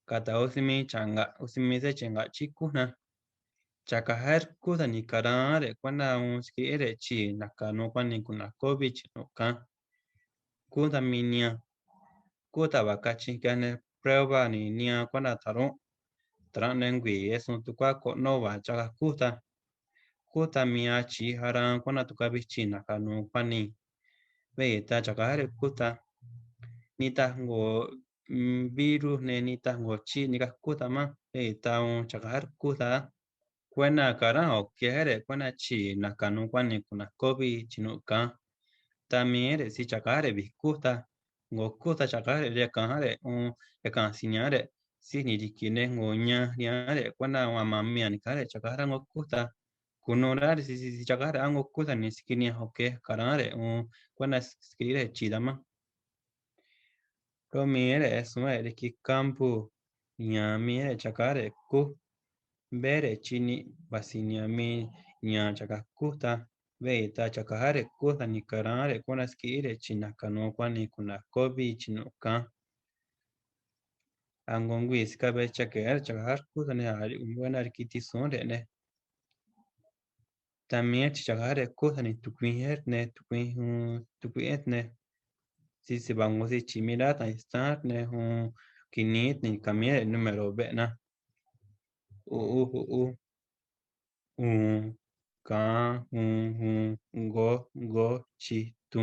kata usimi changa usimi se chenga chikuna chakajar kuta ni karare kwana unski ere chi nakano kwani kuna kobi chinoka kuta minia kuta bakachi kane prueba ni nia kwana taro tranengui es un tukwa ko nova chaka kuta mia chi haran kwana tukabichi nakano kwani veita chakare kuta nita ngo virus ne nita ngo chi nika kuta ma veita un chakar kuta kuena kara o kiere kuena chi nakano kwani kuna kobi chinuka tamire si chakare bikuta ngo kuta chakare le kahare un e kan signare si ni dikine ngo nya niare kuena wa mamia ni kare chakara ngo kuta kunonare si chakare ango kuta ni skini hoke karare un kuena skrire chidama Romire esumere ki campo nyamire chakare ku bere chini basinyami nya chakakuta veita chakare kuta ni karare kuna skire chinakano kwani kuna kobi chinuka angongwi skabe chakere chakar kuta ne ari buena arkiti sonde ne también chakare kuta ni tukuiher ne tukuihet ne si se vamos a chimira estar ne kinit ni cambiar el número bena u ka go chi tu